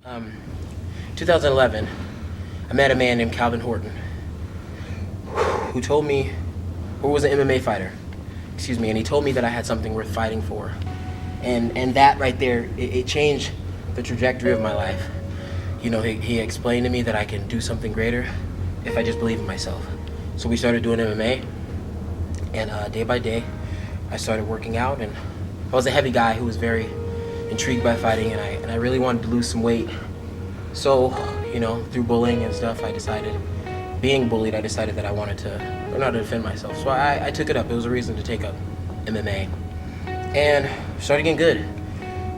Um, 2011, I met a man named Calvin Horton who told me, who was an MMA fighter, and he told me that I had something worth fighting for. And that right there, it changed the trajectory of my life. He explained to me that I can do something greater if I just believe in myself. So we started doing MMA, and day by day, I started working out, and I was a heavy guy who was very intrigued by fighting, and I really wanted to lose some weight. So, through bullying and stuff, being bullied, I decided that I wanted to learn how to defend myself. So I took it up. It was a reason to take up MMA. And started getting good.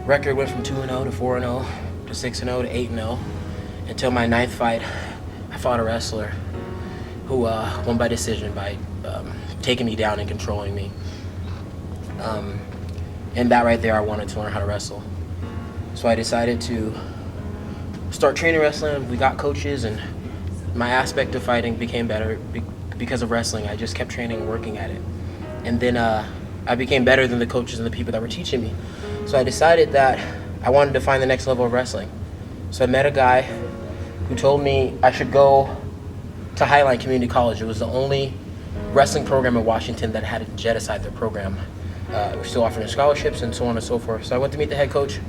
Record went from 2-0 to 4-0 to 6-0 to 8-0 until my ninth fight. I fought a wrestler who won by decision by taking me down and controlling me. And that right there, I wanted to learn how to wrestle. So I decided to start training wrestling. We got coaches, and my aspect of fighting became better because of wrestling. I just kept training and working at it. And then I became better than the coaches and the people that were teaching me. So I decided that I wanted to find the next level of wrestling. So I met a guy who told me I should go to Highline Community College. It was the only wrestling program in Washington that hadn't jet aside their program. We're still offering scholarships and so on and so forth. So I went to meet the head coach,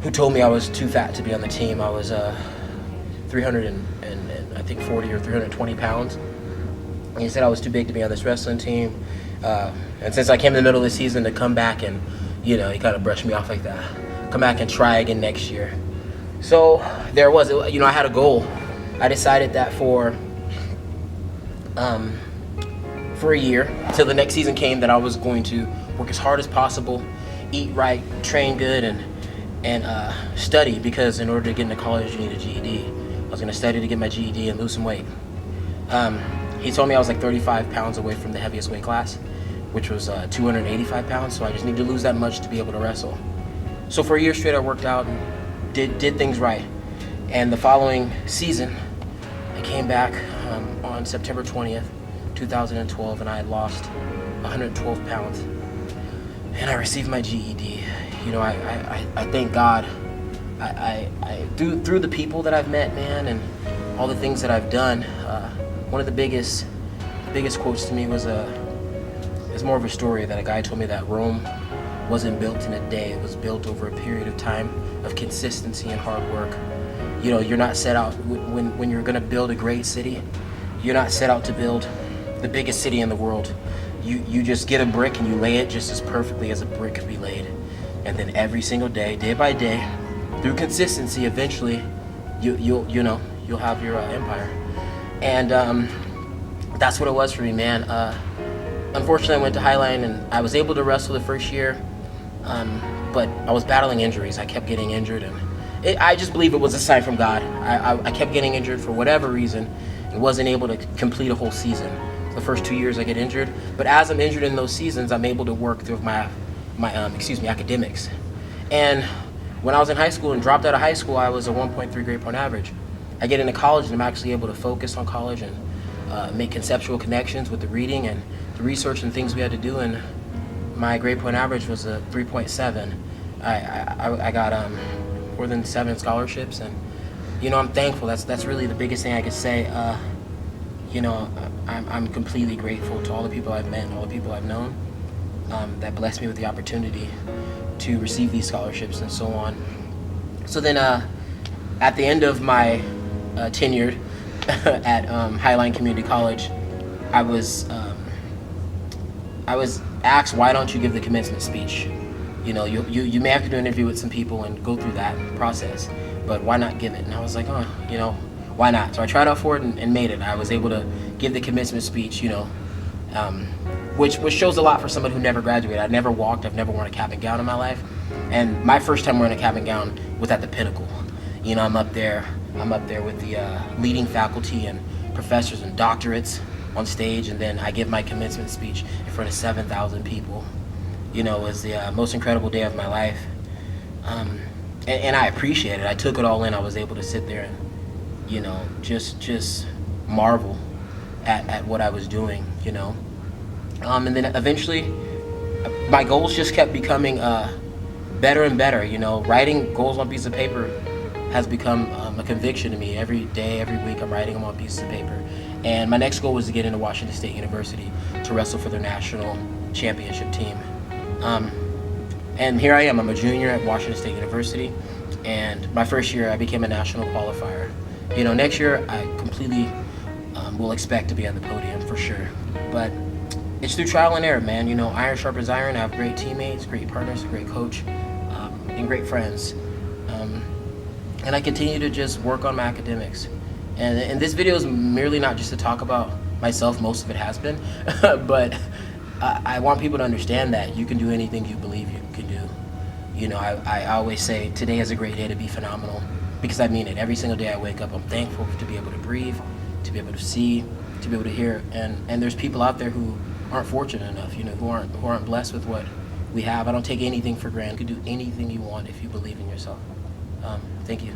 who told me I was too fat to be on the team. I was 340 or 320 pounds. And he said I was too big to be on this wrestling team. And since I came in the middle of the season to come back and, he kind of brushed me off like that. Come back and try again next year. So there it was. I had a goal. I decided that for a year till the next season came, that I was going to work as hard as possible, eat right, train good, and study, because in order to get into college you need a GED. I was going to study to get my GED and lose some weight. He told me I was like 35 pounds away from the heaviest weight class, which was 285 pounds, so I just need to lose that much to be able to wrestle. So for a year straight I worked out and did things right. And the following season I came back on September 20th, 2012, and I had lost 112 pounds. And I received my GED. I thank God. I through the people that I've met, man, and all the things that I've done. One of the biggest quotes to me was it's more of a story that a guy told me that Rome wasn't built in a day. It was built over a period of time of consistency and hard work. You're not set out when you're gonna build a great city. You're not set out to build the biggest city in the world. You just get a brick and you lay it just as perfectly as a brick could be laid. And then every single day by day, through consistency, eventually you'll have your empire. And that's what it was for me, man. Unfortunately, I went to Highline and I was able to wrestle the first year, but I was battling injuries. I kept getting injured, and I just believe it was a sign from God. I kept getting injured for whatever reason and wasn't able to complete a whole season. The first 2 years I get injured, but as I'm injured in those seasons, I'm able to work through my academics. And when I was in high school and dropped out of high school, I was a 1.3 grade point average. I get into college and I'm actually able to focus on college and make conceptual connections with the reading and the research and things we had to do, and my grade point average was a 3.7. I got more than 7 scholarships, and I'm thankful. That's really the biggest thing I could say. I'm completely grateful to all the people I've met and all the people I've known that blessed me with the opportunity to receive these scholarships and so on. So then at the end of my tenure at Highline Community College, I was asked, why don't you give the commencement speech? You may have to do an interview with some people and go through that process, but why not give it? And I was like, why not? So I tried out for it and made it. I was able to give the commencement speech, which shows a lot for somebody who never graduated. I never walked, I've never worn a cap and gown in my life. And my first time wearing a cap and gown was at the pinnacle. I'm up there with the leading faculty and professors and doctorates on stage, and then I give my commencement speech in front of 7,000 people. It was the most incredible day of my life. And I appreciate it. I took it all in. I was able to sit there and, just marvel at what I was doing, And then eventually, my goals just kept becoming better and better. Writing goals on a piece of paper has become a conviction to me. Every day, every week, I'm writing them on pieces of paper. And my next goal was to get into Washington State University to wrestle for their national championship team. And here I am. I'm a junior at Washington State University, and my first year I became a national qualifier. Next year I completely will expect to be on the podium for sure. But it's through trial and error, man. Iron sharpens iron. I have great teammates, great partners, a great coach, and great friends. And I continue to just work on my academics. And this video is merely not just to talk about myself. Most of it has been, but I want people to understand that you can do anything you believe you can do. I always say today is a great day to be phenomenal, because I mean it. Every single day I wake up, I'm thankful to be able to breathe, to be able to see, to be able to hear. And there's people out there who aren't fortunate enough, who aren't blessed with what we have. I don't take anything for granted. You can do anything you want if you believe in yourself. Thank you.